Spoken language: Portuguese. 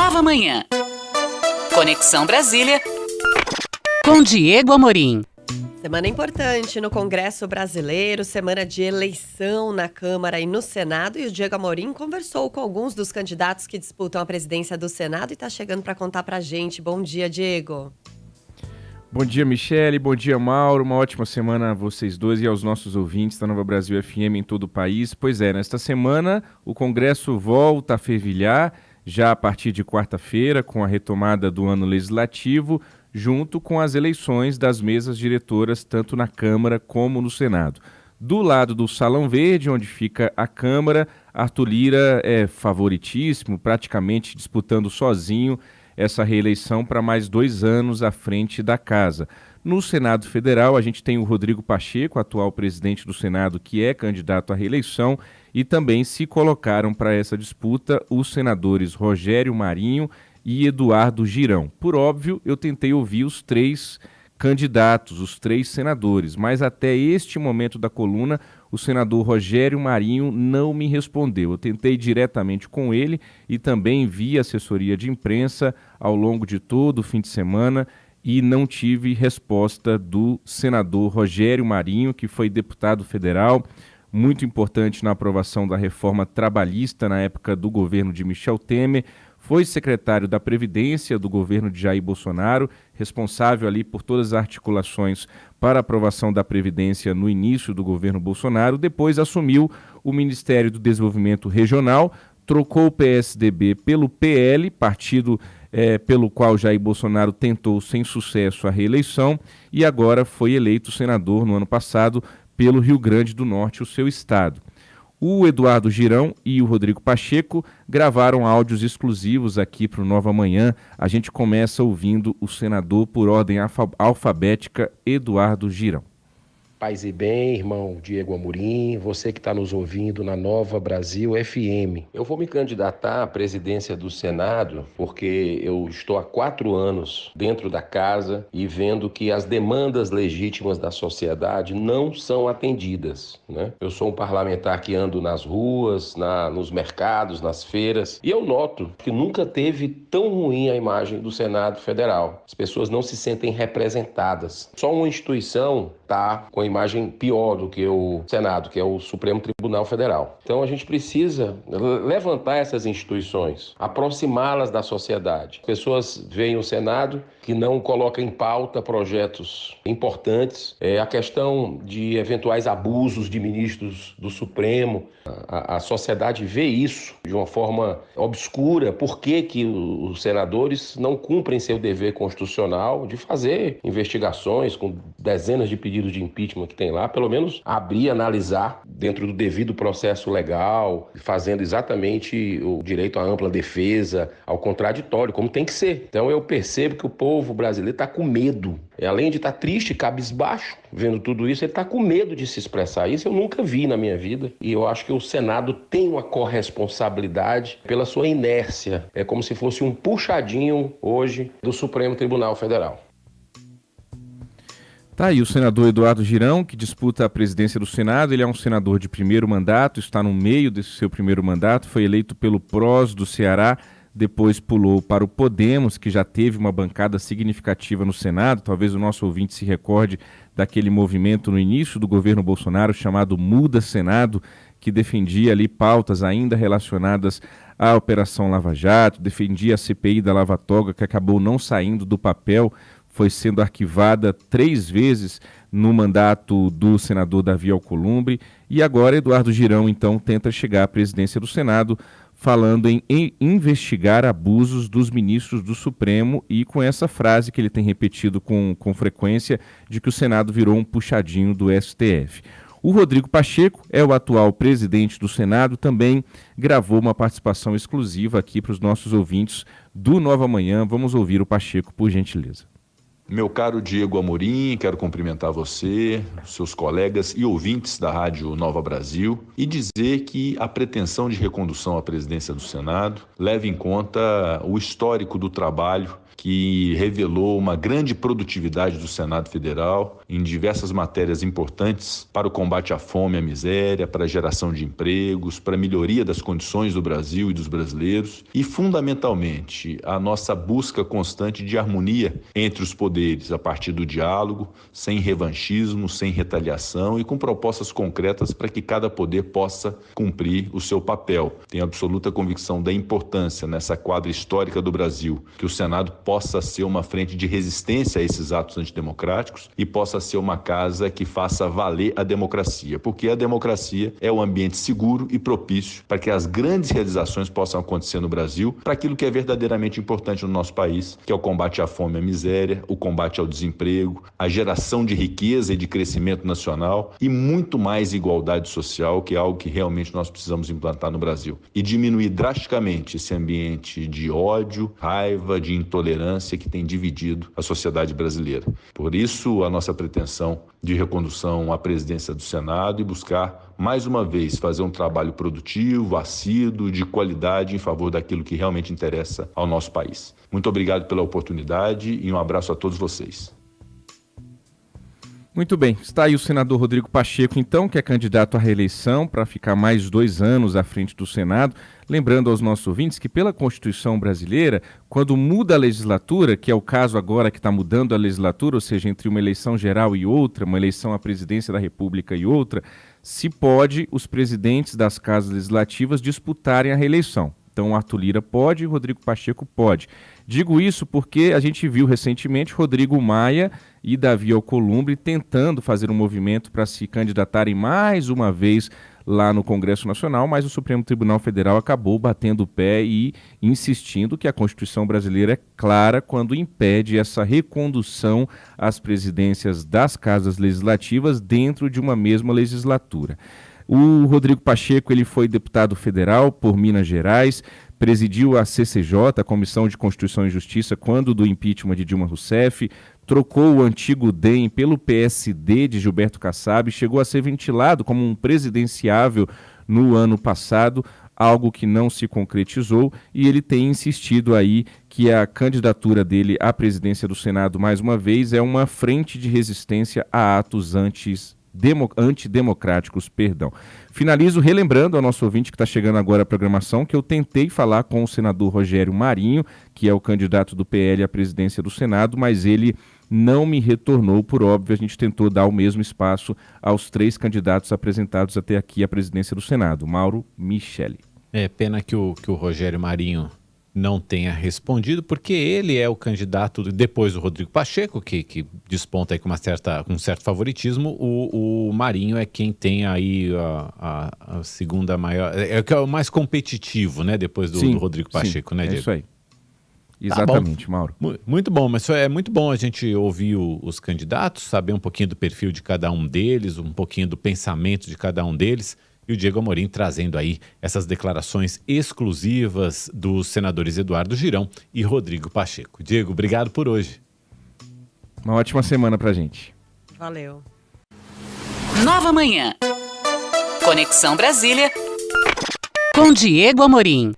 Nova Manhã. Conexão Brasília com Diego Amorim. Semana importante no Congresso Brasileiro, semana de eleição na Câmara e no Senado. E o Diego Amorim conversou com alguns dos candidatos que disputam a presidência do Senado e está chegando para contar para a gente. Bom dia, Diego. Bom dia, Michele. Bom dia, Mauro. Uma ótima semana a vocês dois e aos nossos ouvintes da Nova Brasil FM em todo o país. Pois é, nesta semana o Congresso volta a fervilhar, já a partir de quarta-feira, com a retomada do ano legislativo, junto com as eleições das mesas diretoras, tanto na Câmara como no Senado. Do lado do Salão Verde, onde fica a Câmara, Arthur Lira é favoritíssimo, praticamente disputando sozinho essa reeleição para mais 2 anos à frente da casa. No Senado Federal, a gente tem o Rodrigo Pacheco, atual presidente do Senado, que é candidato à reeleição, e também se colocaram para essa disputa os senadores Rogério Marinho e Eduardo Girão. Por óbvio, eu tentei ouvir os 3 candidatos, os 3 senadores, mas até este momento da coluna, o senador Rogério Marinho não me respondeu. Eu tentei diretamente com ele e também via assessoria de imprensa ao longo de todo o fim de semana e não tive resposta do senador Rogério Marinho, que foi deputado federal, muito importante na aprovação da reforma trabalhista na época do governo de Michel Temer, foi secretário da Previdência do governo de Jair Bolsonaro, responsável ali por todas as articulações para a aprovação da Previdência no início do governo Bolsonaro, depois assumiu o Ministério do Desenvolvimento Regional, trocou o PSDB pelo PL, partido pelo qual Jair Bolsonaro tentou sem sucesso a reeleição, e agora foi eleito senador no ano passado pelo Rio Grande do Norte, o seu estado. O Eduardo Girão e o Rodrigo Pacheco gravaram áudios exclusivos aqui para o Nova Manhã. A gente começa ouvindo o senador por ordem alfabética, Eduardo Girão. Paz e bem, irmão Diego Amorim, você que está nos ouvindo na Nova Brasil FM. Eu vou me candidatar à presidência do Senado porque eu estou há 4 anos dentro da casa e vendo que as demandas legítimas da sociedade não são atendidas, né? Eu sou um parlamentar que ando nas ruas, nos mercados, nas feiras, e eu noto que nunca teve tão ruim a imagem do Senado Federal. As pessoas não se sentem representadas. Só uma instituição está com a imagem pior do que o Senado, que é o Supremo Tribunal Federal. Então a gente precisa levantar essas instituições, aproximá-las da sociedade. As pessoas veem o Senado que não coloca em pauta projetos importantes, a questão de eventuais abusos de ministros do Supremo. A sociedade vê isso de uma forma obscura. Por que os senadores não cumprem seu dever constitucional de fazer investigações com dezenas de pedidos de impeachment que tem lá, pelo menos abrir, analisar dentro do devido processo legal, fazendo exatamente o direito à ampla defesa, ao contraditório, como tem que ser. Então eu percebo que o povo brasileiro está com medo. Além de estar triste, cabisbaixo, vendo tudo isso, ele está com medo de se expressar. Isso eu nunca vi na minha vida. E eu acho que o Senado tem uma corresponsabilidade pela sua inércia. É como se fosse um puxadinho hoje do Supremo Tribunal Federal. Tá aí o senador Eduardo Girão, que disputa a presidência do Senado. Ele é um senador de primeiro mandato, está no meio desse seu primeiro mandato, foi eleito pelo PROS do Ceará, depois pulou para o Podemos, que já teve uma bancada significativa no Senado. Talvez o nosso ouvinte se recorde daquele movimento no início do governo Bolsonaro chamado Muda Senado, que defendia ali pautas ainda relacionadas à Operação Lava Jato, defendia a CPI da Lava Toga, que acabou não saindo do papel, foi sendo arquivada 3 vezes no mandato do senador Davi Alcolumbre, e agora Eduardo Girão, então, tenta chegar à presidência do Senado falando em investigar abusos dos ministros do Supremo e com essa frase que ele tem repetido com frequência de que o Senado virou um puxadinho do STF. O Rodrigo Pacheco é o atual presidente do Senado, também gravou uma participação exclusiva aqui para os nossos ouvintes do Nova Manhã. Vamos ouvir o Pacheco, por gentileza. Meu caro Diego Amorim, quero cumprimentar você, seus colegas e ouvintes da Rádio Nova Brasil e dizer que a pretensão de recondução à presidência do Senado leva em conta o histórico do trabalho que revelou uma grande produtividade do Senado Federal em diversas matérias importantes para o combate à fome e à miséria, para a geração de empregos, para a melhoria das condições do Brasil e dos brasileiros e, fundamentalmente, a nossa busca constante de harmonia entre os poderes a partir do diálogo, sem revanchismo, sem retaliação e com propostas concretas para que cada poder possa cumprir o seu papel. Tenho absoluta convicção da importância nessa quadra histórica do Brasil que o Senado possa ser uma frente de resistência a esses atos antidemocráticos e possa ser uma casa que faça valer a democracia, porque a democracia é um ambiente seguro e propício para que as grandes realizações possam acontecer no Brasil, para aquilo que é verdadeiramente importante no nosso país, que é o combate à fome e à miséria, o combate ao desemprego, a geração de riqueza e de crescimento nacional e muito mais igualdade social, que é algo que realmente nós precisamos implantar no Brasil. E diminuir drasticamente esse ambiente de ódio, raiva, de intolerância que tem dividido a sociedade brasileira. Por isso, a nossa pretensão de recondução à presidência do Senado e buscar, mais uma vez, fazer um trabalho produtivo, assíduo, de qualidade em favor daquilo que realmente interessa ao nosso país. Muito obrigado pela oportunidade e um abraço a todos vocês. Muito bem, está aí o senador Rodrigo Pacheco, então, que é candidato à reeleição para ficar mais 2 anos à frente do Senado. Lembrando aos nossos ouvintes que, pela Constituição brasileira, quando muda a legislatura, que é o caso agora que está mudando a legislatura, ou seja, entre uma eleição geral e outra, uma eleição à presidência da República e outra, se pode os presidentes das casas legislativas disputarem a reeleição. Então, Arthur Lira pode e Rodrigo Pacheco pode. Digo isso porque a gente viu recentemente Rodrigo Maia e Davi Alcolumbre tentando fazer um movimento para se candidatarem mais uma vez lá no Congresso Nacional, mas o Supremo Tribunal Federal acabou batendo o pé e insistindo que a Constituição brasileira é clara quando impede essa recondução às presidências das casas legislativas dentro de uma mesma legislatura. O Rodrigo Pacheco ele foi deputado federal por Minas Gerais, presidiu a CCJ, a Comissão de Constituição e Justiça, quando do impeachment de Dilma Rousseff, trocou o antigo DEM pelo PSD de Gilberto Kassab, chegou a ser ventilado como um presidenciável no ano passado, algo que não se concretizou, e ele tem insistido aí que a candidatura dele à presidência do Senado, mais uma vez, é uma frente de resistência a atos antidemocráticos. Finalizo relembrando ao nosso ouvinte que está chegando agora à programação que eu tentei falar com o senador Rogério Marinho, que é o candidato do PL à presidência do Senado, mas ele não me retornou, por óbvio. A gente tentou dar o mesmo espaço aos 3 candidatos apresentados até aqui à presidência do Senado, Mauro, Michele. É pena que o Rogério Marinho não tenha respondido, porque ele é o candidato, depois do Rodrigo Pacheco, que desponta aí com um certo favoritismo. O Marinho é quem tem aí a segunda maior, é o mais competitivo, né, depois do Rodrigo Pacheco, né, Diego? É isso aí. Exatamente, tá, Mauro. Muito bom, mas é muito bom a gente ouvir os candidatos, saber um pouquinho do perfil de cada um deles, um pouquinho do pensamento de cada um deles. E o Diego Amorim trazendo aí essas declarações exclusivas dos senadores Eduardo Girão e Rodrigo Pacheco. Diego, obrigado por hoje. Uma ótima semana pra gente. Valeu. Nova Manhã. Conexão Brasília com Diego Amorim.